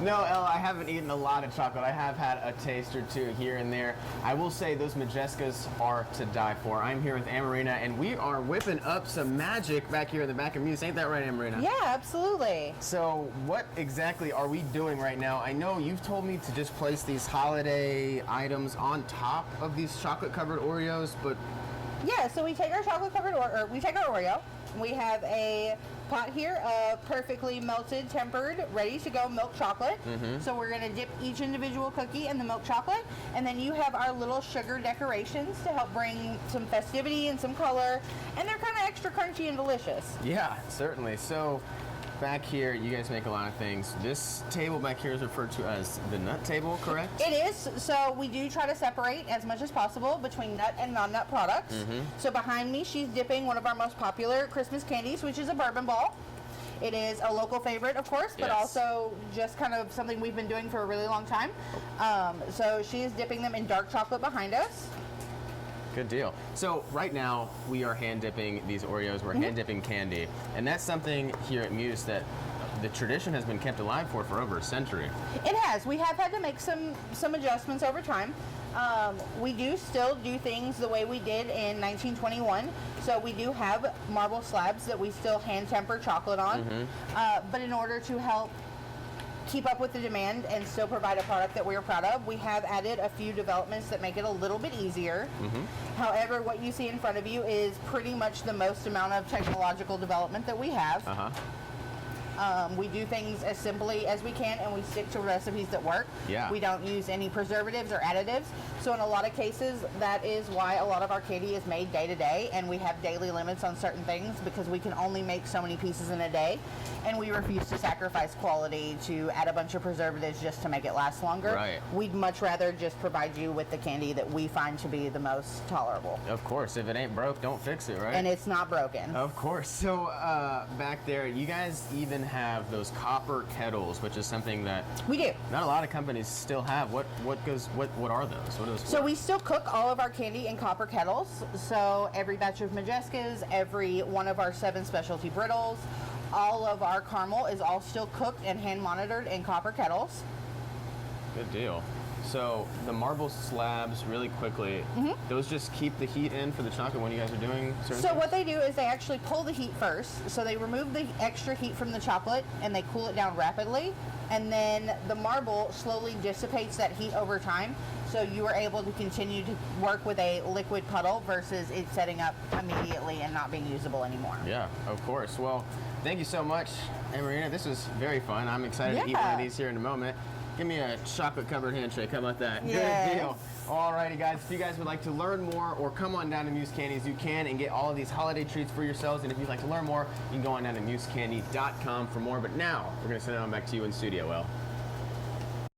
No, Elle, I haven't eaten a lot of chocolate. I have had a taste or two here and there. I will say those Majescas are to die for. I'm here with Amarina, and we are whipping up some magic back here in the back of Muth. Ain't that right, Amarina? Yeah, absolutely. So what exactly are we doing right now? I know you've told me to just place these holiday items on top of these chocolate-covered Oreos, but... Yeah, so we take our chocolate-covered we take our Oreo. We have a pot here of perfectly melted, tempered, ready-to-go milk chocolate. So we're going to dip each individual cookie in the milk chocolate, and then you have our little sugar decorations to help bring some festivity and some color, and they're kind of extra crunchy and delicious. Yeah, certainly. So back here, you guys make a lot of things. This table back here is referred to as the nut table, correct? It is. So we do try to separate as much as possible between nut and non-nut products. So behind me, she's dipping one of our most popular Christmas candies, which is a bourbon ball. It is a local favorite, of course, but also just kind of something we've been doing for a really long time. So she is dipping them in dark chocolate behind us. Good deal. So right now we are hand dipping these Oreos. We're hand dipping candy, and that's something here at Muth that the tradition has been kept alive for over a century. It has. We have had to make some adjustments over time. We do still do things the way we did in 1921. So we do have marble slabs that we still hand temper chocolate on, but in order to help keep up with the demand and still provide a product that we're proud of, we have added a few developments that make it a little bit easier. However, what you see in front of you is pretty much the most amount of technological development that we have. We do things as simply as we can, and we stick to recipes that work. We don't use any preservatives or additives. So in a lot of cases, that is why a lot of our candy is made day to day, and we have daily limits on certain things because we can only make so many pieces in a day, and we refuse to sacrifice quality to add a bunch of preservatives just to make it last longer. We'd much rather just provide you with the candy that we find to be the most tolerable. Of course, if it ain't broke, don't fix it, right? And it's not broken. Of course. So back there, you guys even have those copper kettles, which is something that we do. Not a lot of companies still have. What are those? What are those for? So we still cook all of our candy in copper kettles. So every batch of Majescas, every one of our 7 specialty brittles, all of our caramel is all still cooked and hand monitored in copper kettles. Good deal. So the marble slabs, really quickly, those just keep the heat in for the chocolate when you guys are doing certain things? What they do is they actually pull the heat first. So they remove the extra heat from the chocolate and they cool it down rapidly. And then the marble slowly dissipates that heat over time. So you are able to continue to work with a liquid puddle versus it setting up immediately and not being usable anymore. Yeah, of course. Well, thank you so much, Amarina. This was very fun. I'm excited to eat one of these here in a moment. Give me a chocolate-covered handshake. How about that? Yes. Good deal. Alrighty, guys. If you guys would like to learn more or come on down to Muth Candies, you can and get all of these holiday treats for yourselves. And if you'd like to learn more, you can go on down to muthcandy.com for more. But now, we're going to send it on back to you in studio, Elle.